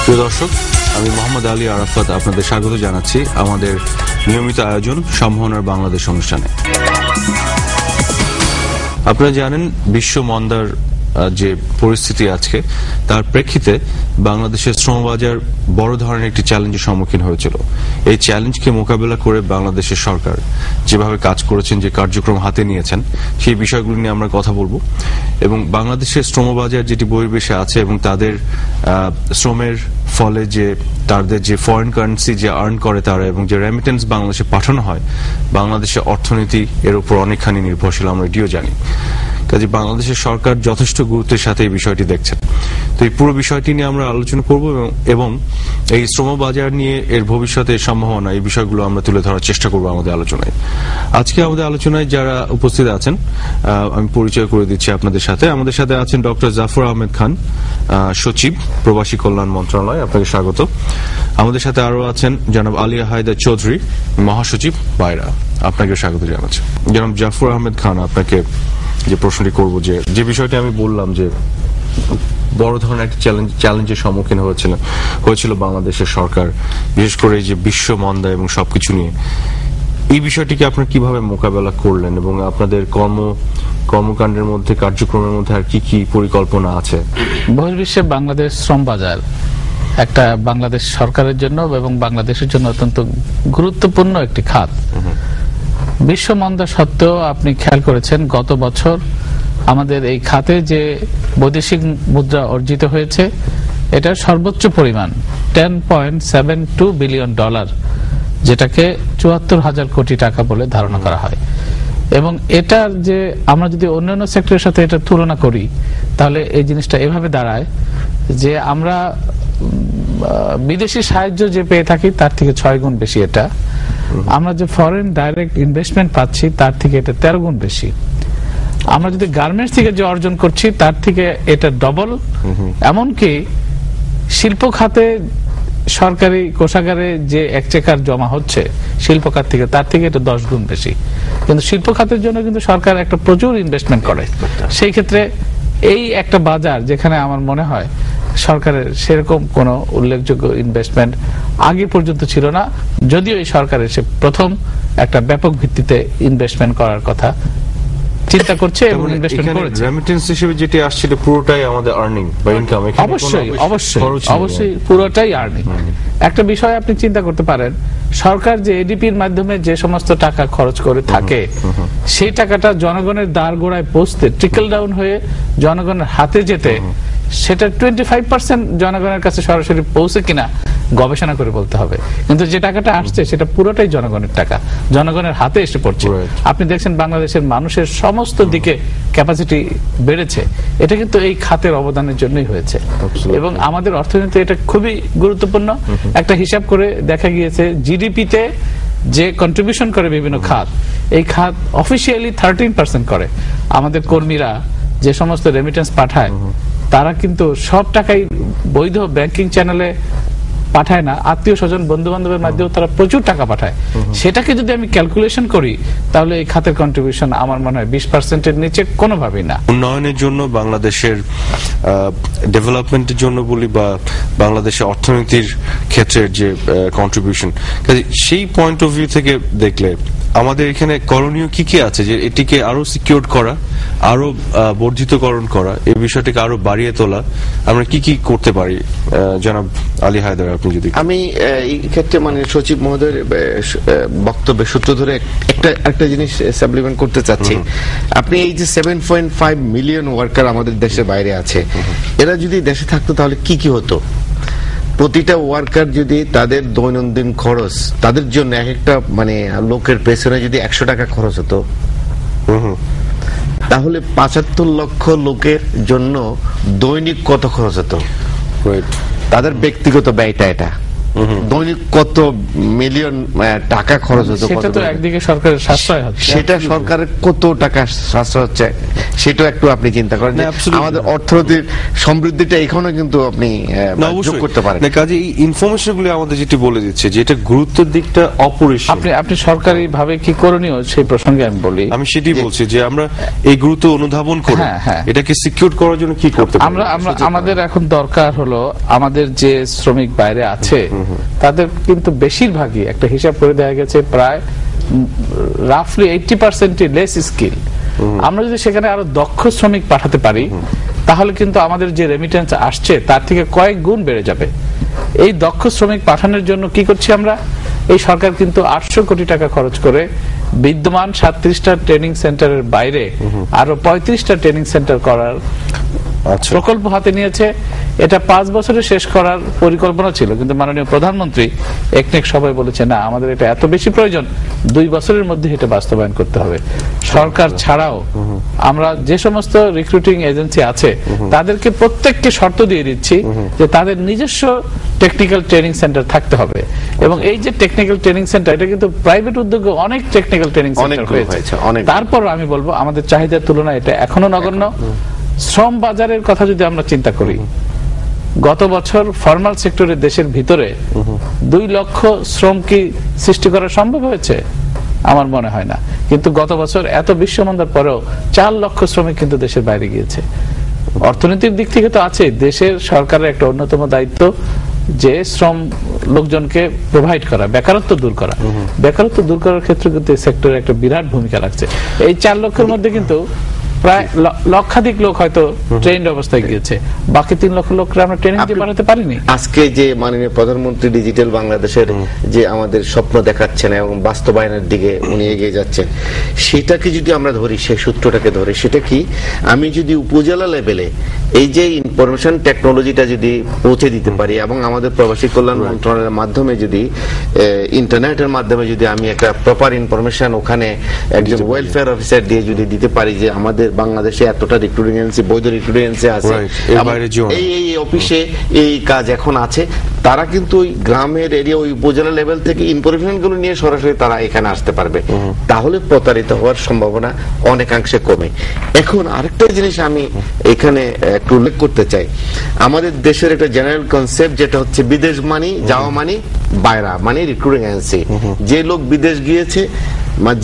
প্রিয় দর্শক, আমি মোহাম্মদ আলী আরাফাত আপনাদের স্বাগত জানাচ্ছি আমাদের নিয়মিত আয়োজন সম্ভাবনার বাংলাদেশ অনুষ্ঠানে। আপনারা জানেন বিশ্ব মন্দার যে পরিস্থিতি আজকে, তার প্রেক্ষিতে বাংলাদেশের শ্রমবাজার বড় ধরনের একটি চ্যালেঞ্জের সম্মুখীন হয়েছিল। এই চ্যালেঞ্জকে মোকাবেলা করে বাংলাদেশের সরকার যেভাবে কাজ করেছেন, যে কার্যক্রম হাতে নিয়েছেন, সেই বিষয়গুলো নিয়ে আমরা কথা বলবো। এবং বাংলাদেশের শ্রমবাজার যেটি বহির্বিশ্বে আছে এবং তাদের শ্রমের ফলে যে তাদের যে ফরেন কারেন্সি যে আর্ন করে তারা এবং যে রেমিটেন্স বাংলাদেশে পাঠানো হয়, বাংলাদেশের অর্থনীতি এর উপর অনেকখানি নির্ভরশীল, আমরা এটিও জানি। কাজে বাংলাদেশের সরকার যথেষ্ট গুরুত্বের সাথে এই বিষয়টি দেখছেন। তো এই পুরো বিষয়টি নিয়ে আমরা আলোচনা করব এবং এই শ্রমবাজার নিয়ে এর ভবিষ্যতের সম্ভাবনা, এই বিষয়গুলো আমরা তুলে ধরার চেষ্টা করব আমাদের আলোচনায়। আজকে আমাদের আলোচনায় যারা উপস্থিত আছেন আমি পরিচয় করে দিচ্ছি আপনাদের সাথে। আমাদের সাথে আছেন ডক্টর জাফর আহমেদ খান, সচিব, প্রবাসী কল্যাণ মন্ত্রণালয়, আপনাকে স্বাগত। আমাদের সাথে আরো আছেন জনাব আলিয়া হায়দার চৌধুরী, মহাসচিব, পায়রা, আপনাকে স্বাগত জানাচ্ছি। জনাব জাফর আহমেদ খান, আপনাকে যে প্রশ্নটি করব, যে বিষয়টি আমি বললাম যে বড় ধরনের একটা চ্যালেঞ্জের সম্মুখীন হয়েছিল বাংলাদেশের সরকার, বিশেষ করে এই যে বিশ্ব মন্দা এবং সবকিছু নিয়ে, এই বিষয়টিকে আপনারা কিভাবে মোকাবেলা করলেন এবং আপনাদের কর্মকাণ্ডের মধ্যে, কার্যক্রমের মধ্যে আর কি কি পরিকল্পনা আছে? বহির্বিশ্বে বাংলাদেশ শ্রম বাজার একটা বাংলাদেশ সরকারের জন্য এবং বাংলাদেশের জন্য অত্যন্ত গুরুত্বপূর্ণ একটি খাত। বিশ্ব মন্দা সত্ত্বেও আপনি খেয়াল করেছেন গত বছর আমাদের এই খাতে যে বৈদেশিক মুদ্রা অর্জিত হয়েছে, এটার সর্বোচ্চ পরিমাণ $10.72 বিলিয়ন, যেটাকে ৭৪,০০০ কোটি টাকা বলে ধারণা করা হয়। এবং এটার যে আমরা যদি অন্যান্য সেক্টরের সাথে এটা তুলনা করি, তাহলে এই জিনিসটা এভাবে দাঁড়ায় যে আমরা বিদেশি সাহায্য যে পেয়ে থাকি তার থেকে ৬ গুণ বেশি এটা। আমরা যে ফরেন ডাইরেক্ট ইনভেস্টমেন্ট পাচ্ছি তার থেকে এটা ১৩ গুণ বেশি। আমরা যদি গার্মেন্টস থেকে যে অর্জন করছি তার থেকে এটা ডবল। এমনকি শিল্প খাতে সরকারি কোষাগারে যে একচেকার জমা হচ্ছে শিল্প খাত থেকে, তার থেকে এটা ১০ গুণ বেশি। কিন্তু শিল্প খাতের জন্য কিন্তু সরকার একটা প্রচুর ইনভেস্টমেন্ট করে। সেই ক্ষেত্রে এই একটা বাজার যেখানে আমার মনে হয় সরকারের সেরকম কোন উল্লেখযোগ্য ইনভেস্টমেন্ট আগে পর্যন্ত ছিল না, যদিও এই সরকার এসে প্রথম একটা ব্যাপক ভিত্তিতে ইনভেস্টমেন্ট করার কথা চিন্তা করছে এবং ইনভেস্টমেন্ট করেছে। রেমিটেন্স হিসেবে যেটি আসছে এটা পুরোটাই আমাদের আর্নিং বা ইনকাম। অবশ্যই পুরোটাই আর্নিং। একটা বিষয় আপনি চিন্তা করতে পারেন, সরকার যে এডিপির মাধ্যমে যে সমস্ত টাকা খরচ করে থাকে, সেই টাকাটা জনগণের দ্বার গোড়ায় পৌঁছতে, ট্রিকল ডাউন হয়ে জনগণের হাতে যেতে, সেটা 25% জনগণের কাছে সরাসরি পৌঁছে কিনা গবেষণা করে বলতে হবে। কিন্তু যে টাকাটা আসছে সেটা পুরোটাই জনগণের টাকা, জনগণের হাতে এসে পড়ছে। আপনি দেখছেন বাংলাদেশের মানুষের সমস্ত দিকে ক্যাপাসিটি বেড়েছে, এটা কিন্তু এই খাতের অবদানের জন্যই হয়েছে। এবং আমাদের অর্থনীতি এটা খুবই গুরুত্বপূর্ণ। একটা হিসাব করে দেখা গিয়েছে জিডিপিতে যে কন্ট্রিবিউশন করে বিভিন্ন খাত, এই খাত অফিসিয়ালি 13% করে। আমাদের কর্মীরা যে সমস্ত রেমিটেন্স পাঠায় তারা কিন্তু সব টাকাই বৈধ ব্যাংকিং চ্যানেলে পাঠায় না, আত্মীয় স্বজন, বন্ধু বান্ধবের মাধ্যমে তারা প্রচুর টাকা পাঠায়। সেটাকে যদি আমি ক্যালকুলেশন করি তাহলে এই খাতের কন্ট্রিবিউশন আমার মনে হয় 20%-এর নিচে কোনোভাবেই না। উন্নয়নের জন্য, বাংলাদেশের ডেভেলপমেন্টের জন্য বলি, বা বাংলাদেশের অর্থনীতির ক্ষেত্রের যে কন্ট্রিবিউশন, সেই পয়েন্ট অফ ভিউ থেকে দেখলে আমাদের এখানে করণীয় কি কি আছে, যে এটিকে আরো সিকিউর করা, আরো বর্ধিতকরণ করা, এই বিষয়টাকে আরো বাড়িয়ে তোলা, আমরা কি কি করতে পারি? জনাব আলী হায়দার, আপনি যদি। আমি এই ক্ষেত্রে সচিব মহোদয়ের বক্তব্যের সূত্র ধরে একটা জিনিস সাপ্লিমেন্ট করতে চাচ্ছি। আপনি এই যে 7.5 মিলিয়ন ওয়ার্কার আমাদের দেশের বাইরে আছে, এরা যদি দেশে থাকতো তাহলে কি কি হতো? প্রতিটা ওয়ার্কার যদি তাদের দৈনন্দিন খরচ, তাদের জন্য এক একটা লোকের পেছনে যদি 100 টাকা খরচ হতো, তাহলে 75 লক্ষ লোকের জন্য দৈনিক কত খরচ হতো? তাদের ব্যক্তিগত ব্যয়টা এটা দৈনিক কত মিলিয়ন টাকা খরচ হতো, সেটা তো একদিকে সরকারের সাশ্রয় হচ্ছে, সেটা সরকারের কত টাকা সাশ্রয় হচ্ছে সেটা একটু আপনি চিন্তা করেন। আমাদের অর্থনীতির সমৃদ্ধিটা এখানে কিন্তু আপনি যোগ করতে পারেন। কাজে এই ইনফরমেশন গুলো আমাদের যেটি বলে দিচ্ছে যে এটা গুরুত্বের দিকটা অপরিসীম। আপনি সরকারি ভাবে কি করণীয় সেই প্রসঙ্গে আমি বলি। আমি সেটি বলছি যে আমরা এই গুরুত্ব অনুধাবন করে এটাকে সিকিউর করার জন্য কি করতে পারি। আমাদের এখন দরকার হলো আমাদের যে শ্রমিক বাইরে আছে তাদের কিন্তু বেশিরভাগই একটা হিসাব করে দেখা গেছে প্রায় রাফলি 80% লেস স্কিল। আমরা যদি সেখানে আরো দক্ষ শ্রমিক পাঠাতে পারি তাহলে কিন্তু আমাদের যে রেমিটেন্স আসছে তার থেকে কয়েক গুণ বেড়ে যাবে। এই দক্ষ শ্রমিক পাঠানোর জন্য কি করছি আমরা? এই সরকার কিন্তু 800 কোটি টাকা খরচ করে বিদ্যমান 37টা ট্রেনিং সেন্টারের বাইরে আরো 35টা ট্রেনিং সেন্টার করার প্রকল্প হাতে নিয়েছে। এটা 5 বছরে শেষ করার পরিকল্পনা ছিল, কিন্তু মাননীয় প্রধানমন্ত্রী একনেক সবাই বলেছে না, আমাদের এটা এত বেশি প্রয়োজন, 2 বছরের মধ্যে এটা বাস্তবায়ন করতে হবে। সরকার ছাড়াও আমরা যে সমস্ত রিক্রুটিং এজেন্সি আছে তাদেরকে প্রত্যেককে শর্ত দিয়ে দিচ্ছি যে তাদের নিজস্ব টেকনিক্যাল ট্রেনিং সেন্টার থাকতে হবে। এবং এই যে টেকনিক্যাল ট্রেনিং সেন্টার, এটা কিন্তু প্রাইভেট উদ্যোগে অনেক টেকনিক্যাল ট্রেনিং সেন্টার হয়েছে। তারপর আমি বলবো আমাদের চাহিদার তুলনায় এটা এখনো নগণ্য। শ্রম বাজারের কথা যদি আমরা চিন্তা করি, গত বছর ফর্মাল সেক্টরে দেশের ভিতরে 2 লক্ষ শ্রম কি সৃষ্টি করা সম্ভব হয়েছে? আমার মনে হয় না। কিন্তু গত বছর এত বিশ্বমন্দার পরেও 4 লক্ষ শ্রমিক কিন্তু দেশের বাইরে গিয়েছে। অর্থনীতির দিক থেকে তো আছে, দেশের সরকারের একটা অন্যতম দায়িত্ব যে শ্রম লোকজনকে প্রোভাইড করা, বেকারত্ব দূর করা। বেকারত্ব দূর করার ক্ষেত্রে কিন্তু এই সেক্টরে একটা বিরাট ভূমিকা রাখছে। এই 4 লক্ষের মধ্যে কিন্তু প্রায় লক্ষাধিক লোক হয়তো ট্রেন্ড অবস্থায় গিয়েছে, বাকি 3 লক্ষ লোককে আমরা ট্রেনিং দিয়ে পাঠাতে পারিনি। আজকে যে মাননীয় প্রধানমন্ত্রী ডিজিটাল বাংলাদেশের যে আমাদের স্বপ্ন দেখাচ্ছেন এবং বাস্তবায়নের দিকে উনি এগিয়ে যাচ্ছেন, সেটাকে যদি আমরা ধরি, সেই সূত্রটাকে ধরি, সেটা কি? আমি যদি উপজেলা লেভেলে এই যে ইনফরমেশন টেকনোলজিটা যদি পৌঁছে দিতে পারি এবং আমাদের প্রবাসী কল্যাণ মন্ত্রণালয়ের মাধ্যমে যদি ইন্টারনেটের মাধ্যমে যদি আমি একটা প্রপার ইনফরমেশন ওখানে একজন ওয়েলফেয়ার অফিসার দিয়ে যদি দিতে পারি যে আমাদের বাংলাদেশে এতটা রিক্রুটিং এজেন্সি, বৈধ রিক্রুটিং এজেন্সি আছে, এই অফিসে এই কাজ এখন আছে, তারা কিন্তু ওই গ্রামের এরিয়া, ওই উপজেলা লেভেল থেকে ইনফরমেশন গুলো নিয়ে সরাসরি তারা এখানে আসতে পারবে। তাহলে প্রতারিত হওয়ার সম্ভাবনা অনেকাংশে কমে। এখন আরেকটা জিনিস আমি এখানে একটু উল্লেখ করতে চাই, আমাদের দেশের একটা জেনারেল কনসেপ্ট যেটা হচ্ছে বিদেশ মানি যাওয়া মানি বাইরা মানে রিক্রুটিং এজেন্সি। যে লোক বিদেশ গিয়েছে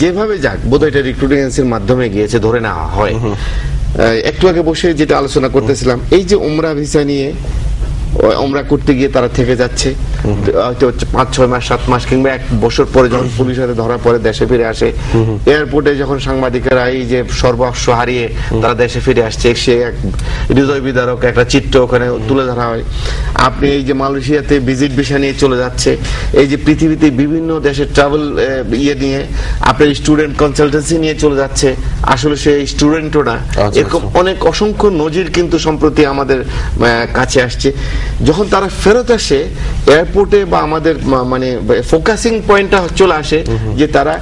যেভাবে যাক, বোধহয় এটা রিক্রুটিং এজেন্সির মাধ্যমে গিয়েছে ধরে নেওয়া হয়। একটু আগে বসে যেটা আলোচনা করতেছিলাম, এই যে উমরা ভিসা নিয়ে উমরা করতে গিয়ে তারা থেকে যাচ্ছে, হয়তো 5, 6 মাস, 7 মাস কিংবা 1 বছর পরে যখন পুলিশ হাতে ধরা পড়ে দেশে ফিরে আসে, এয়ারপোর্টে যখন সাংবাদিকেরা এই যে সর্বস্ব হারিয়ে তারা দেশে ফিরে আসছে, সে এক হৃদয় বিদারক একটা চিত্র ওখানে তুলে ধরা হয়। আপনি এই যে মালয়েশিয়াতে ভিজিট ভিসা নিয়ে চলে যাচ্ছে, এই যে পৃথিবীতে বিভিন্ন দেশের ট্রাভেল নিয়ে আপনার স্টুডেন্ট কনসালটেন্সি নিয়ে চলে যাচ্ছে, আসলে সে স্টুডেন্টও না, এরকম অনেক অসংখ্য নজির কিন্তু সম্প্রতি আমাদের কাছে আসছে। যখন তারা ফেরত আসে এয়ারপোর্টে বা আমাদের মানে ফোকাসিং পয়েন্টটা চলে আসে যে তারা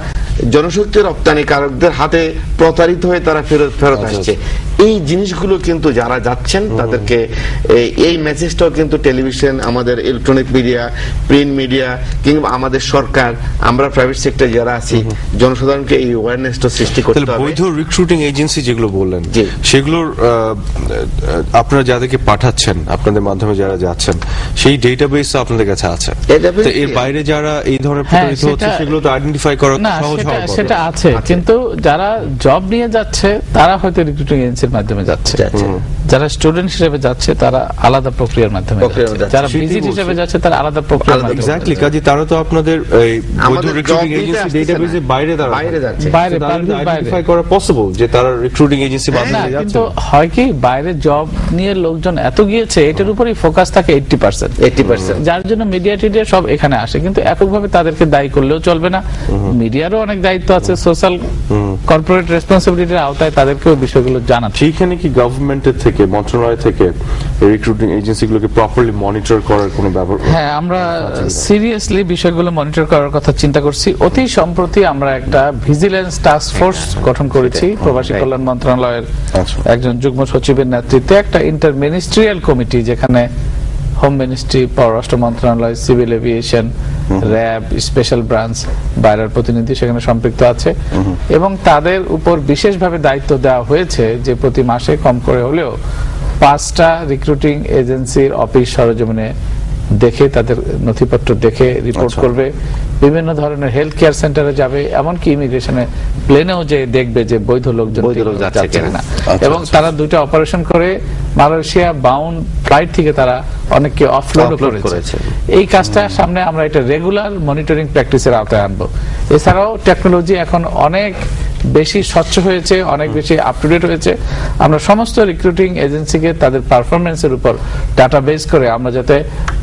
জনশক্তি রপ্তানিকারকদের হাতে প্রতারিত হয়ে তারা ফেরত আসছে। এই জিনিসগুলো কিন্তু যারা যাচ্ছেন তাদেরকে এই মেসেজটাও কিন্তু টেলিভিশন, আমাদের ইলেকট্রনিক মিডিয়া, প্রিন্ট মিডিয়া কিংবা আমাদের সরকার, আমরা প্রাইভেট সেক্টর যারা আছি, জনসাধারণকে এই অ্যাওয়ারনেসটা সৃষ্টি করতে হবে। বৈধ রিক্রুটিং এজেন্সি যেগুলো বললেন, সেগুলোর আপনারা যাদেরকে পাঠাচ্ছেন, আপনাদের মাধ্যমে যারা যাচ্ছেন, সেই ডেটাবেস আপনাদের কাছে আছে। এর বাইরে যারা এই ধরনের প্রতারিত হচ্ছে সেগুলো তো আইডেন্টিফাই করা সহজ হবে। সেটা আছে, কিন্তু যারা জব নিয়ে যাচ্ছে তারা হয়তো রিক্রুটিং এজেন্সির মাধ্যমে যাচ্ছে, যারা স্টুডেন্ট হিসেবে যাচ্ছে তারা আলাদা প্রক্রিয়ার মাধ্যমে যাচ্ছে, যারা ভিজিট হিসেবে যাচ্ছে তারা আলাদা প্রক্রিয়ার মাধ্যমে। এক্স্যাক্টলি, কাজী তারা তো আপনাদের এই বৈধ রিক্রুটিং এজেন্সি ডেটাবেসে বাইরে যাচ্ছে, বাইরে আইডেন্টিফাই করা পসিবল যে তারা রিক্রুটিং এজেন্সি মাধ্যমে যাচ্ছে। কিন্তু হয় কি, বাইরে জব নিয়ে লোকজন এত গিয়েছে, এটার উপরেই ফোকাস থাকে 80%, যার জন্য মিডিয়া টিডিয়া সব এখানে আসে। কিন্তু এককভাবে তাদেরকে দায়ী করলেও চলবে না, মিডিয়ারও অনেক দায়িত্ব আছে, সোশ্যাল কর্পোরেট রেসপন্সিবিলিটির আওতায় তাদেরকেও বিষয়গুলো জানা। সেইখানে কি গভর্নমেন্টের থেকে, মন্ত্রণালয় থেকে রিক্রুটিং এজেন্সিগুলোকে প্রপারলি মনিটর করার কোনো ব্যবস্থা? হ্যাঁ, আমরা সিরিয়াসলি বিষয়গুলো মনিটর করার কথা চিন্তা করছি। অতি সম্প্রতি আমরা একটা ভিজিলেন্স টাস্ক ফোর্স গঠন করেছি প্রবাসী কল্যাণ মন্ত্রণালয়ের একজন যুগ্ম সচিবের নেতৃত্বে, একটা ইন্টার মিনিস্ট্রিয়াল কমিটি, যেখানে হোম মিনিস্ট্রি, পররাষ্ট্র মন্ত্রণালয়, civil aviation, RAB, special branch, বাইরের প্রতিনিধি সেখানে সম্পৃক্ত আছে এবং তাদের উপর বিশেষভাবে দায়িত্ব দেওয়া হয়েছে যে প্রতি মাসে কম করে হলেও 5টা রিক্রুটিং এজেন্সির অফিস সরজমিনে দেখে তাদের নথিপত্র দেখে রিপোর্ট করবে, বিভিন্ন ধরনের হেলথ কেয়ার সেন্টারে যাবে, এমনকি ইমিগ্রেশনে প্লেনেও যে দেখবে যে বৈধ লোকজন যাচ্ছে কিনা। এবং তারা 2টা অপারেশন করে মালয়েশিয়া বাউন্ড ফ্লাইট থেকে তারা অনেককে অফলোড করেছে। এই কাজটা সামনে আমরা এটা রেগুলার মনিটরিং প্র্যাকটিসের আওতায় আনবো। এছাড়াও টেকনোলজি এখন অনেক বেশি স্বচ্ছ হয়েছে, অনেক বেশি আপ টু ডেট হয়েছে। আমরা সমস্ত রিক্রুটিং এজেন্সিকে তাদের পারফরমেন্সের উপর ডাটা বেস করে আমরা যাতে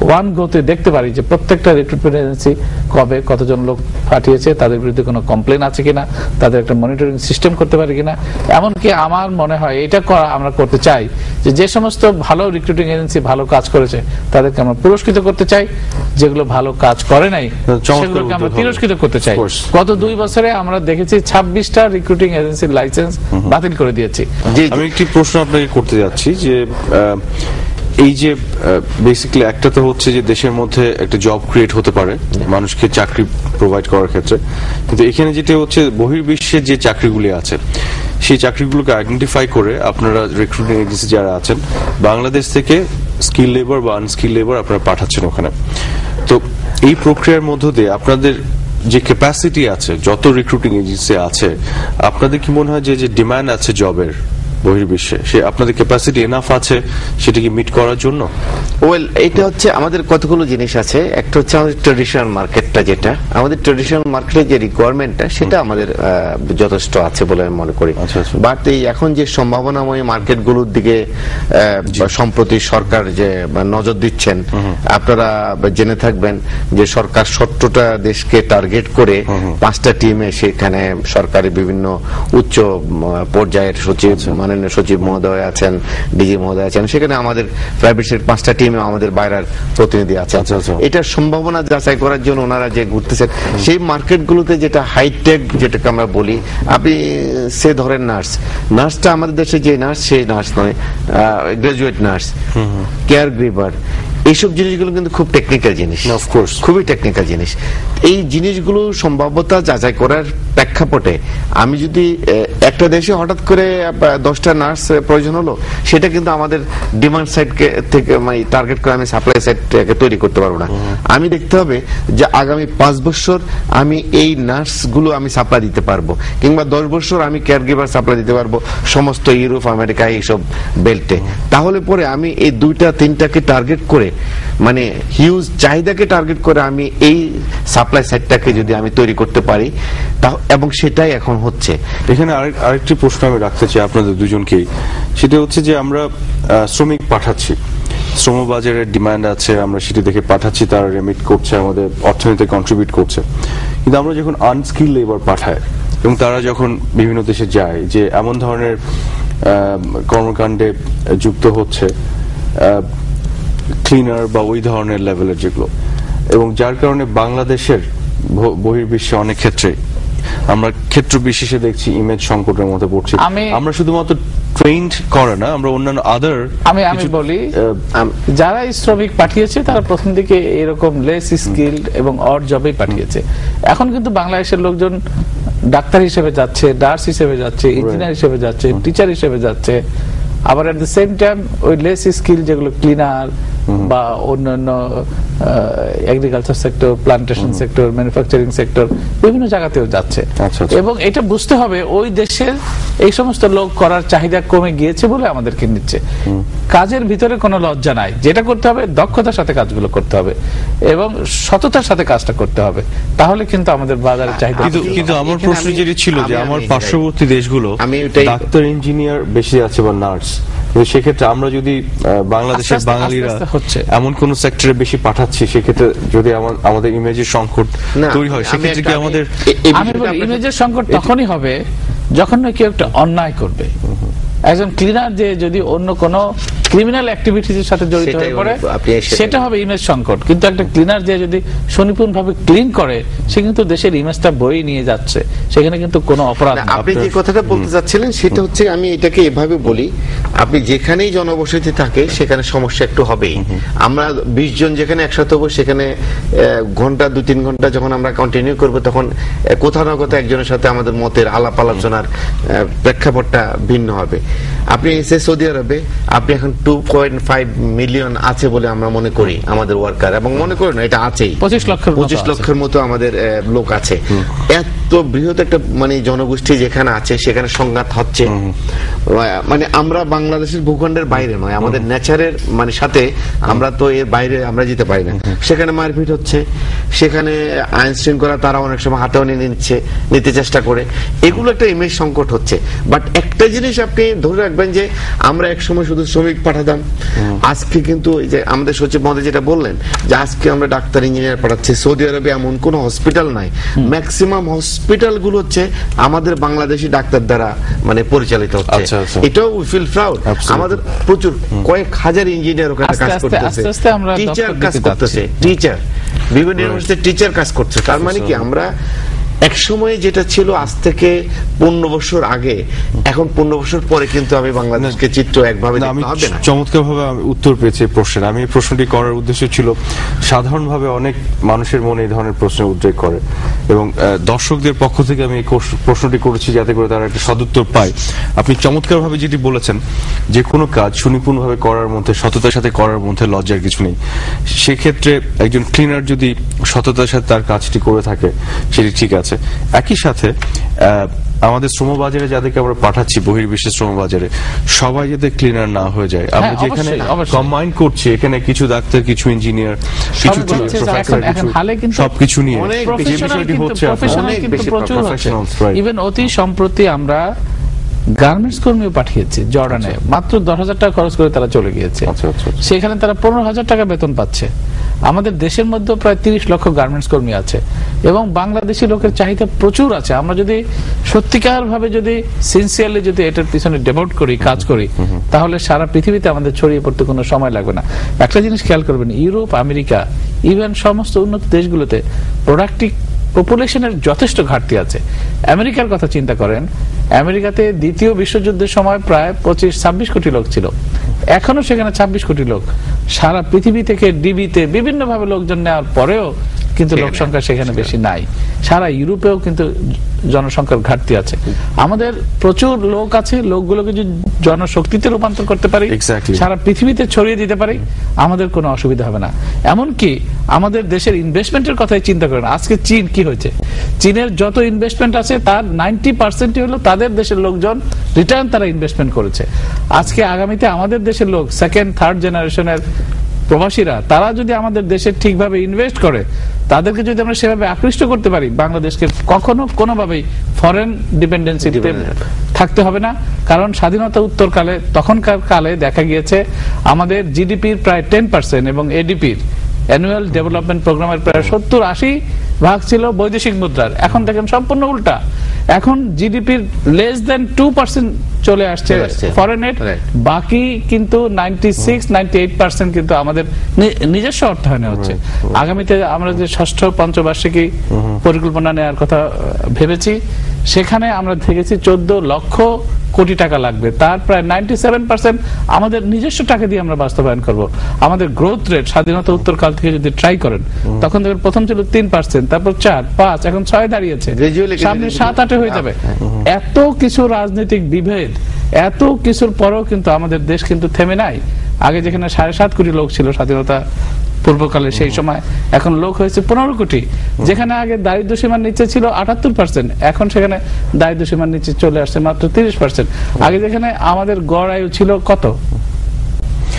ওয়ান গোতে দেখতে পারি যে প্রত্যেকটা রিক্রুটমেন্ট এজেন্সি কবে কতজন লোক পাঠিয়েছে, তাদের বিরুদ্ধে কোনো কমপ্লেন আছে কিনা, তাদের একটা মনিটরিং সিস্টেম করতে পারি কিনা। এমনকি আমার মনে হয় এটা আমরা করতে চাই যে সমস্ত ভালো রিক্রুটিং এজেন্সি ভালো কাজ করেছে তাদেরকে আমরা পুরস্কৃত করতে চাই, যেগুলো ভালো কাজ করে নাই সেগুলোকে আমরা তিরস্কৃত করতে চাই। গত 2 বছরে আমরা দেখেছি 26টা রিক্রুটিং এজেন্সির লাইসেন্স বাতিল করে দিয়েছি। আমি একটি প্রশ্ন আপনাকে করতে যাচ্ছি যে এই যে বেসিক্যালি একটা তো হচ্ছে যে দেশের মধ্যে একটা জব ক্রিয়েট হতে পারে মানুষকে চাকরি প্রোভাইড করার ক্ষেত্রে, কিন্তু এখানে যেটা হচ্ছে বহির্বিশ্বের যে চাকরিগুলি আছে সেই চাকরিগুলোকে আইডেন্টিফাই করে আপনারা রিক্রুটিং এজেন্সি যারা আছেন বাংলাদেশ থেকে স্কিল লেবার বা আনস্কিল লেবার আপনারা পাঠাচ্ছেন ওখানে। তো এই প্রক্রিয়ার মধ্য দিয়ে আপনাদের যে ক্যাপাসিটি আছে, যত রিক্রুটিং এজেন্সি আছে, আপনাদের কি মনে হয় যে ডিমান্ড আছে জবের বহির্বিশ্বে, সে আপনাদের ক্যাপাসিটি এনাফ আছে সেটাকে মিট করার জন্য? ওয়েল, এটা হচ্ছে আমাদের কতগুলো জিনিস আছে। একটা হচ্ছে আমাদের ট্রেডিশনাল মার্কেটটা, যেটা আমাদের ট্রেডিশনাল মার্কেটের যে রিকোয়ারমেন্টটা সেটা আমাদের যথেষ্ট আছে বলে আমি মনে করি। বাট এই এখন যে সম্ভাবনাময় মার্কেটগুলোর দিকে সম্প্রতি সরকার যে নজর দিচ্ছেন, আপনারা জেনে থাকবেন যে সরকার 17টা দেশকে টার্গেট করে 5টা টিমে সেখানে সরকারি বিভিন্ন উচ্চ পর্যায়ের সচিব, মাননীয় সচিব মহোদয় আছেন, ডিজি মহোদয় আছেন, সেখানে আমাদের প্রাইভেট সেক্টর 5টা টিমে আমাদের বাইরের প্রতিনিধি আছে। এটার সম্ভাবনা যাচাই করার জন্য ওনারা যে ঘুরতেছেন সেই মার্কেটগুলোতে, যেটা হাইটেক যেটাকে আমরা বলি, আপনি সে ধরেন নার্সটা আমাদের দেশে যে নার্স, সেই নার্স নয়, গ্রাজুয়েট নার্স, কেয়ার গিভার, এইসব জিনিসগুলো কিন্তু খুব টেকনিক্যাল জিনিস, অফকোর্স খুবই টেকনিক্যাল জিনিস। এই জিনিসগুলো সম্ভাব্যতা যাচাই করার প্রেক্ষাপটে আমি যদি একটা দেশে হঠাৎ করে 10টা নার্স প্রয়োজন হলো, সেটা কিন্তু আমাদের ডিমান্ড সাইড থেকে মানে টার্গেট করে আমি সাপ্লাই সাইডকে তৈরি করতে পারবো না। আমি দেখতে হবে যে আগামী 5 বছর আমি এই নার্সগুলো আমি সাপ্লাই দিতে পারবো, কিংবা 10 বছর আমি কেয়ার গিভার সাপ্লাই দিতে পারবো সমস্ত ইউরোপ, আমেরিকা, এইসব বেল্টে। তাহলে পরে আমি এই 2-3টাকে টার্গেট করে, মানে হিউজ চাহিদাকে টার্গেট করে আমি এই সাপ্লাই সাইডটাকে যদি আমি তৈরি করতে পারি, এবং সেটাই এখন হচ্ছে। এখানে আরেকটি প্রশ্ন আমি রাখতে চাই আপনাদের দুজনকেই, সেটা হচ্ছে যে আমরা শ্রমিক পাঠাচ্ছি, শ্রমবাজারের ডিমান্ড আছে, আমরা সেটি দেখে পাঠাচ্ছি, তারা রেমিট করছে, আমাদের অর্থনীতিতে কন্ট্রিবিউট করছে। কিন্তু আমরা যখন আনস্কিল লেবার পাঠাই এবং তারা যখন বিভিন্ন দেশে যায়, যে এমন ধরনের কর্মকাণ্ডে যুক্ত হচ্ছে, ক্লিনার বা ওই ধরনের লেভেলের যেগুলো, এবং যার কারণে বাংলাদেশের বহির্বিশ্বে অনেক ক্ষেত্রে আমরা ক্ষেত্র বিশেষে দেখছি ইমেজ সংকটের মধ্যে পড়ছি। আমরা শুধুমাত্র ট্রেন্ড করে না, আমরা অন্যান্য আদার আমি বলি যারা শ্রমিক পাঠিয়েছে তারা প্রথম দিকে এরকম লেস স্কিলড এবং অড জবেই পাঠিয়েছে। এখন কিন্তু বাংলাদেশের লোকজন ডাক্তার হিসেবে যাচ্ছে, নার্স হিসেবে যাচ্ছে, ইঞ্জিনিয়ার হিসেবে যাচ্ছে, টিচার হিসেবে যাচ্ছে। আবার এট দ্য সেম টাইম ওই লেস স্কিল যেগুলো ক্লিনার বা অন্যান্য agriculture sector, plantation sector, manufacturing sector, বিভিন্ন জায়গাতেও যাচ্ছে। এবং এটা বুঝতে হবে ওই দেশের এই সমস্ত লোক করার চাহিদা কমে গিয়েছে বলে আমাদেরকে নিচ্ছে। কাজের ভিতরে কোনো লজ্জা নাই, যেটা করতে হবে দক্ষতার সাথে কাজগুলো করতে হবে এবং সততার সাথে কাজটা করতে হবে, তাহলে কিন্তু আমাদের বাজারের চাহিদা। কিন্তু আমার প্রশ্ন যেটি ছিল যে আমার পার্শ্ববর্তী দেশগুলো ডাক্তার, ইঞ্জিনিয়ার বেশি আছে বা নার্স, সেক্ষেত্রে আমরা যদি বাংলাদেশের বাঙালিরা এমন কোন সেক্টরে বেশি পাঠাচ্ছি, সেক্ষেত্রে যদি আমাদের ইমেজের সংকট তৈরি হয়, সেক্ষেত্রে কি আমাদের ইমেজের সংকট তখনই হবে যখন নাকি একটা অন্যায় করবে। একজন ক্লিনার যে যদি অন্য কোনো ক্রিমিনাল অ্যাক্টিভিটিজের সাথে জড়িত সেটাই হয়ে পড়ে, আপনি সেটাই- সেটা হবে ইমেজ সংকট। কিন্তু একটা ক্লিনার যে যদি সুনিপুণ ভাবে ক্লিন করে, সে কিন্তু দেশের ইমেজটা বয়ে নিয়ে যাচ্ছে, সেখানে কিন্তু কোনো অপরাধ না, নেই। আপনি যে কথাটা বলতে চাচ্ছিলেন সেটা হচ্ছে, আমি এটাকে এভাবে বলি, আপনি যেখানেই জনবসতি থাকে সেখানে সমস্যা একটু হবেই। আমরা 20 জন যেখানে একসাথে হবো, সেখানে ঘন্টা 2-3 ঘন্টা যখন আমরা কন্টিনিউ করব, তখন কোথাও না কোথাও একজনের সাথে আমাদের মতের আলাপ আলোচনার প্রেক্ষাপটটা ভিন্ন হবে। আপনি এসে সৌদি আরবে, আপনি এখন 2.5 মিলিয়ন আছে বলে আমরা মনে করি আমাদের ওয়ার্কার, এবং মনে করি না, এটা আছেই 25 লক্ষের মতো 25 আছে। লক্ষের মতো আমাদের লোক আছে। এত বৃহৎ একটা মানে জনগোষ্ঠী যেখানে আছে, সেখানে সংঘাত হচ্ছে। মানে আমরা বাংলাদেশের ভূখণ্ডের বাইরে নয়, আমাদের নেচারের মানে সাথে আমরা তো এর বাইরে আমরা যেতে পারি না। সেখানে মারপিট হচ্ছে, সেখানে আইন শৃঙ্খলা তারা অনেক সময় হাতেও নিতে চেষ্টা করে, এগুলো একটা ইমেজ সংকট হচ্ছে। বাট একটা জিনিস আপনি ধরে রাখবেন যে আমরা একসময় শুধু শ্রমিক পাঠাতাম, আজকে কিন্তু এই যে আমাদের সচিব মহোদয় যেটা বললেন, যে আজকে আমরা ডাক্তার ইঞ্জিনিয়ার পাঠাচ্ছি। সৌদি আরবে এমন কোন হসপিটাল নাই, ম্যাক্সিমাম হসপিটাল গুলো হচ্ছে আমাদের বাংলাদেশি ডাক্তার দ্বারা মানে পরিচালিত হচ্ছে। আচ্ছা, আচ্ছা। এটাও উই ফিল প্রাউড। Absolutely. আমাদের প্রচুর কয়েক হাজার ইঞ্জিনিয়ার ওখানে আস্তে কাজ আস্তে করতেছে, আস্তে আস্তে আমরা টিচার দক্ষ কাজ দিকে করতেছে, টিচার বিভিন্ন ইউনিভার্সিটির টিচার কাজ করছে। তার মানে কি, আমরা এক সময়ে যেটা ছিল আজ থেকে 15 বছর আগে, এখন 15 বছর পরে কিন্তু আমি বাংলাদেশকে চিত্র একভাবে না, আমি দেখতে হবে না। চমৎকার ভাবে উত্তর পেয়েছি এই প্রশ্নের। আমি এই প্রশ্নটি করার উদ্দেশ্য ছিল, সাধারণভাবে অনেক মানুষের মনে এই ধরনের প্রশ্নের উদ্রেক করে, এবং দর্শকদের পক্ষ থেকে আমি এই প্রশ্নটি করেছি যাতে করে তারা একটা সদুত্তর পায়। আপনি চমৎকার ভাবে যেটি বলেছেন, যে কোনো কাজ সুনিপুণ ভাবে করার মধ্যে, সততার সাথে করার মধ্যে লজ্জার কিছু নেই। সেক্ষেত্রে একজন ক্লিনার যদি সততার সাথে তার কাজটি করে থাকে, সেটি ঠিক আছে। একই সাথে আমাদের শ্রমবাজারে যাদেরকে আমরা পাঠাচ্ছি, বহির্বিশ্বের শ্রমবাজারে, সবাই যাতে ক্লিনার না হয়ে যায়। আমরা হ্যাঁ, যেখানে অবশ্যই, অবশ্যই। কম্বাইন করছি, এখানে কিছু ডাক্তার, কিছু ইঞ্জিনিয়ার, কিছু সব হচ্ছে, এখন হালে কিন্তু সবকিছু নিয়ে অনেক যে প্রফেশনাল বিষয়টি কিন্তু হচ্ছে, প্রফেশনাল অনেক কিন্তু বেশি প্রচুর হচ্ছে। professionals, right. ইভেন অতি সম্প্রতি আমরা গার্মেন্টস কর্মীও পাঠিয়েছি জর্ডানে, মাত্র 10,000 টাকা খরচ করে তারা চলে গিয়েছে। আচ্ছা, আচ্ছা, আচ্ছা। সেখানে তারা 15,000 টাকা বেতন পাচ্ছে। আমাদের দেশের মধ্যে প্রায় 30 লক্ষ গার্মেন্টস কর্মী আছে, এবং বাংলাদেশি লোকের চাহিদা প্রচুর আছে। আমরা যদি সত্যিকার ভাবে যদি সিনসিয়ারলি যদি এটার পিছনে ডেভোট করি, কাজ করি, তাহলে সারা পৃথিবীতে আমাদের ছড়িয়ে পড়তে কোনো সময় লাগবে না। একটা জিনিস খেয়াল করবেন, ইউরোপ, আমেরিকা, ইভেন সমস্ত উন্নত দেশগুলোতে প্রোডাক্টিভ পপুলেশনের যথেষ্ট ঘাটতি আছে। আমেরিকার কথা চিন্তা করেন, আমেরিকাতে দ্বিতীয় বিশ্বযুদ্ধের সময় প্রায় 25-26 কোটি লোক ছিল, এখনো সেখানে 26 কোটি লোক। সারা পৃথিবী থেকে ডিবিতে বিভিন্ন ভাবে লোকজন নেওয়ার পরেও কিন্তু লোক সংখ্যা সেখানে বেশি নাই। সারা ইউরোপেও কিন্তু জনসংখ্যার ঘাটতি আছে। আমাদের প্রচুর লোক আছে, লোকগুলোকে যদি জনশক্তিতে রূপান্তর করতে পারি, Exactly. সারা পৃথিবীতে ছড়িয়ে দিতে পারি, আমাদের কোনো অসুবিধা হবে না। এমনকি আমাদের দেশের ইনভেস্টমেন্টের কথাই চিন্তা করেন। আজকে চীন কি হয়েছে, চীনের যত ইনভেস্টমেন্ট আছে তার 90% হলো তাদের দেশের লোকজন রিটার্ন তারা ইনভেস্টমেন্ট করেছে। আজকে আগামীতে আমাদের দেশের লোক, সেকেন্ড থার্ড জেনারেশনের প্রবাসীরা, তারা যদি আমাদের দেশে ঠিকভাবে ইনভেস্ট করে, তাদেরকে যদি আমরা সেভাবে আকৃষ্ট করতে পারি, বাংলাদেশকে কখনো কোনোভাবেই ফরেন ডিপেন্ডেন্সিতে থাকতে হবে না। কারণ স্বাধীনতা উত্তরকালে, তখনকার কালে দেখা গিয়েছে আমাদের জিডিপির প্রায় 10% এবং এডিপির অ্যানুয়াল ডেভেলপমেন্ট প্রোগ্রামের প্রায় 70-80 ভাগ ছিল বৈদেশিক মুদ্রার। এখন দেখেন সম্পূর্ণ উল্টা, এখন জিডিপির লেস দেন 2% চলে আসছে ফরেন এড, বাকি কিন্তু 96-98% কিন্তু আমাদের নিজস্ব অর্থায়নে হচ্ছে। আগামীতে আমরা যে ষষ্ঠ পঞ্চবার্ষিকী পরিকল্পনা নেওয়ার কথা ভেবেছি, সেখানে আমরা দেখেছি 14 লক্ষ কোটি টাকা লাগবে, তার প্রায় 97% আমাদের নিজস্ব টাকা দিয়ে আমরা বাস্তবায়ন করব। আমাদের গ্রোথ রেট স্বাধীনতা উত্তরকাল থেকে যদি ট্রাই করেন, তখন দেখবেন প্রথম ছিল 3%, তারপর 4-5, এখন 6 দাঁড়িয়েছে, সামনে 7-8 হয়ে যাবে। এত কিছু রাজনৈতিক বিভেদ, এত কিছুর পরেও কিন্তু আমাদের দেশ কিন্তু থেমে নাই। আগে যেখানে 7.5 কোটি লোক ছিল স্বাধীনতা পূর্বকালে, সেই সময় এখন লোক হয়েছে 15 কোটি। যেখানে আগে দারিদ্র সীমার নিচে ছিল 78%, এখন সেখানে দারিদ্র সীমার নিচে চলে আসছে মাত্র 30%। আগে যেখানে আমাদের গড় আয়ু ছিল কত,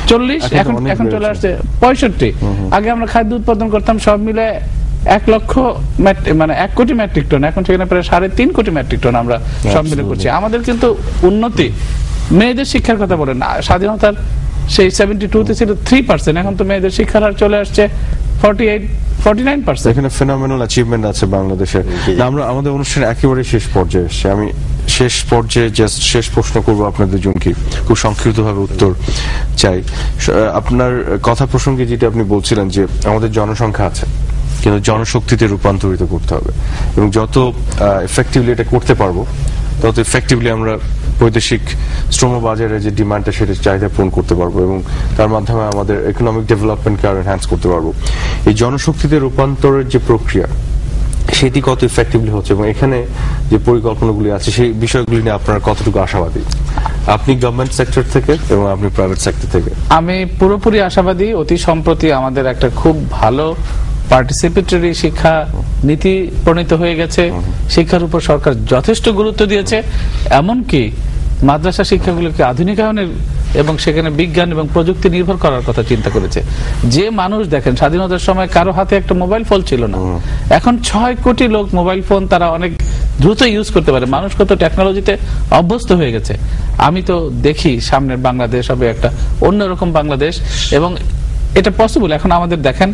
40, এখন চলে আসছে 65। আগে আমরা খাদ্য উৎপাদন করতাম সব মিলে 1 লক্ষ মানে 1 কোটি মেট্রিক টন, এখন সেখানে প্রায় 3.5 কোটি মেট্রিক টন আমরা সব মিলে করছি। আমাদের কিন্তু উন্নতি। মেয়েদের শিক্ষার কথা বলেন, স্বাধীনতার সেই 72-তে ছিল 3%, এখন তো মেয়েদের শিক্ষার হার চলে আসছে 48-49%। এখানে ফেনোমেনাল অ্যাচিভমেন্ট আছে বাংলাদেশের। আমরা আমাদের অনুষ্ঠান একেবারে শেষ পর্যায়ে এসেছি। আমি শেষ পর্যায়ে জাস্ট শেষ প্রশ্ন করব আপনাদের দুজনকে, খুব সংক্ষিপ্তভাবে উত্তর চাই। আপনার কথা প্রসঙ্গে যেটা আপনি বলছিলেন যে আমাদের জনসংখ্যা আছে, কিন্তু জনশক্তিতে রূপান্তরিত করতে হবে, এবং যত এফেক্টিভলি এটা করতে পারবো তত এফেক্টিভলি আমরা বৈদেশিক শ্রম বাজারে যে ডিমান্ডটা সেটা চাহিদা পূরণ করতে পারবো, এবং তার মাধ্যমে আমাদের ইকোনমিক ডেভেলপমেন্টকে আরো এনহ্যান্স করতে পারবো। এই জনশক্তিতে রূপান্তরের যে প্রক্রিয়া সেটি কত ইফেক্টিভলি হচ্ছে, এবং এখানে যে পরিকল্পনাগুলি আছে সেই বিষয়গুলি নিয়ে আপনারা কতটুকু আশাবাদী, আপনি গভর্নমেন্ট সেক্টর থেকে এবং আপনি প্রাইভেট সেক্টর থেকে? আমি পুরোপুরি আশাবাদী। অতি সম্প্রতি আমাদের একটা খুব ভালো পার্টিসিপেটরি শিক্ষা নীতি প্রণীত হয়ে গেছে। শিক্ষার উপর সরকার যথেষ্ট গুরুত্ব দিয়েছে, এমনকি মাদ্রাসা শিক্ষাগুলোকে আধুনিকায়নের এবং সেখানে বিজ্ঞান এবং প্রযুক্তি নির্ভর করার কথা চিন্তা করেছে। যে মানুষ দেখেন স্বাধীনতার সময় কারো হাতে একটা মোবাইল ফোন ছিল না, এখন 6 কোটি লোক মোবাইল ফোন তারা অনেক দ্রুত ইউজ করতে পারে। মানুষ কত টেকনোলজিতে অভ্যস্ত হয়ে গেছে। আমি তো দেখি সামনের বাংলাদেশ হবে একটা অন্যরকম বাংলাদেশ, এবং এটা পসিবল। এখন আমাদের দেখেন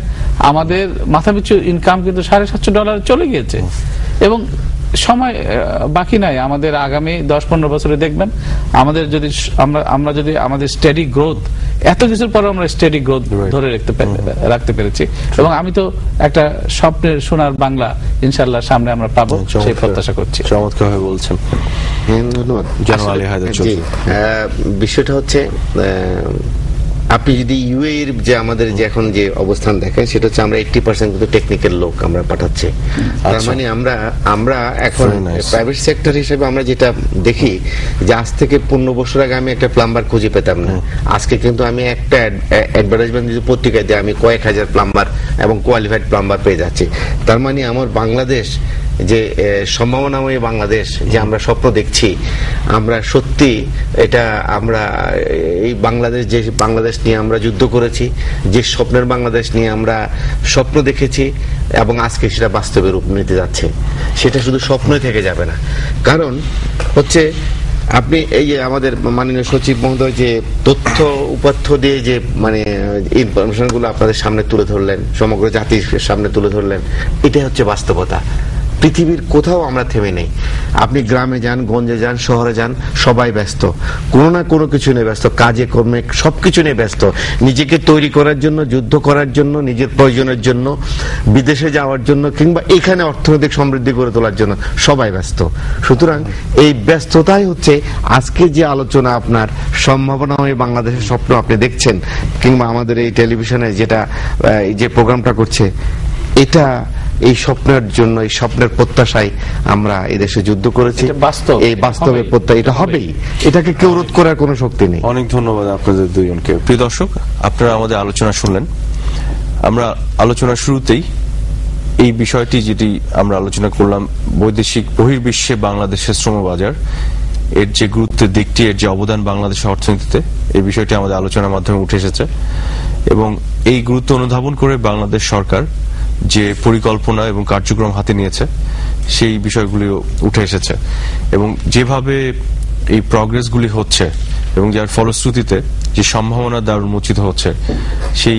আমাদের মাথাপিছু ইনকাম কিন্তু $750 চলে গিয়েছে, এবং সময় বাকি নাই। আমাদের আগামী 10-15 বছরে দেখবেন আমাদের যদি আমরা যদি আমাদের স্টেডি গ্রোথ, এত কিছুর পরে আমরা স্টেডি গ্রোথ ধরে রাখতে পেরেছি, এবং আমি তো একটা স্বপ্নের সোনার বাংলা ইনশাআল্লাহ সামনে আমরা পাবো সেই প্রত্যাশা করছি। চমৎকার ভাবে বলছেন। ধন্যবাদ। জনাব আলী হায়দার চৌধুরী, বিষয়টা হচ্ছে আপনি যদি ইউএই এর যে আমাদের যে এখন যে অবস্থান দেখেন, সেটা হচ্ছে আমরা 80% কিন্তু টেকনিক্যাল লোক আমরা পাঠাচ্ছি। তার মানে আমরা এখন প্রাইভেট সেক্টর হিসেবে আমরা যেটা দেখি যে আজ থেকে 15 বছর আগে আমি একটা প্লাম্বার খুঁজে পেতাম না, আজকে কিন্তু আমি একটা অ্যাডভার্টাইজমেন্ট যদি পত্রিকায় দিয়ে আমি কয়েক হাজার প্লাম্বার এবং কোয়ালিফাইড প্লাম্বার পেয়ে যাচ্ছি। তার মানে আমার বাংলাদেশ যে সম্ভাবনাময় বাংলাদেশ যে আমরা স্বপ্ন দেখছি, আমরা সত্যি এটা আমরা এই বাংলাদেশ, যে বাংলাদেশ নিয়ে আমরা যুদ্ধ করেছি, যে স্বপ্নের বাংলাদেশ নিয়ে আমরা স্বপ্ন দেখেছি, এবং আজকে সেটা বাস্তবে রূপ নিতে যাচ্ছে। সেটা শুধু স্বপ্নই থেকে যাবে না, কারণ হচ্ছে আপনি এই যে আমাদের মাননীয় সচিব মহোদয় যে তথ্য উপাত্য দিয়ে যে মানে ইনফরমেশন গুলো আপনাদের সামনে তুলে ধরলেন, সমগ্র জাতির সামনে তুলে ধরলেন, এটাই হচ্ছে বাস্তবতা। পৃথিবীর কোথাও আমরা থেমে নেই। আপনি গ্রামে যান, গঞ্জে যান, শহরে যান, সবাই ব্যস্ত, কোনো না কোনো কিছু নিয়ে ব্যস্ত, কাজে কর্মে সবকিছু নিয়ে ব্যস্ত, নিজেকে তৈরি করার জন্য, যুদ্ধ করার জন্য, নিজের প্রয়োজনের জন্য, বিদেশে যাওয়ার জন্য, কিংবা এখানে অর্থনৈতিক সমৃদ্ধি করে তোলার জন্য সবাই ব্যস্ত। সুতরাং এই ব্যস্ততাই হচ্ছে আজকে যে আলোচনা, আপনার সম্ভাবনাময় বাংলাদেশের স্বপ্ন আপনি দেখছেন, কিংবা আমাদের এই টেলিভিশনে যেটা যে প্রোগ্রামটা করছে, এটা এই স্বপ্নের জন্য, এই স্বপ্নের প্রত্যাশায় আমরা এই দেশে যুদ্ধ করেছি। এই বাস্তবে প্রত্যাশা এটা হবেই, এটাকে কেউ রোধ করার কোনো শক্তি নেই। অনেক ধন্যবাদ আপনাদের দুইজনকে। প্রিয় দর্শক, আপনারা আমাদের আলোচনা শুনলেন। আমরা আলোচনার শুরুতেই এই বিষয়টি যেটি আমরা আলোচনা করলাম, বৈদেশিক বহির্বিশ্বে বাংলাদেশের শ্রমবাজার, এর যে গুরুত্বের দিকটি, এর যে অবদান বাংলাদেশের অর্থনীতিতে, এই বিষয়টি আমাদের আলোচনার মাধ্যমে উঠে এসেছে, এবং এই গুরুত্ব অনুধাবন করে বাংলাদেশ সরকার যে পরিকল্পনা এবং কার্যক্রম হাতে নিয়েছে সেই বিষয়গুলিও উঠে এসেছে, এবং যেভাবে এই প্রগ্রেসগুলি হচ্ছে এবং যার ফলশ্রুতিতে যে সম্ভাবনা দ্বার উন্মোচিত হচ্ছে, সেই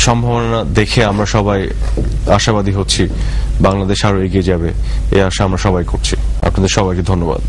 সম্ভাবনা দেখে আমরা সবাই আশাবাদী হচ্ছি বাংলাদেশ আরো এগিয়ে যাবে, এই আশা আমরা সবাই করছি। আপনাদের সবাইকে ধন্যবাদ।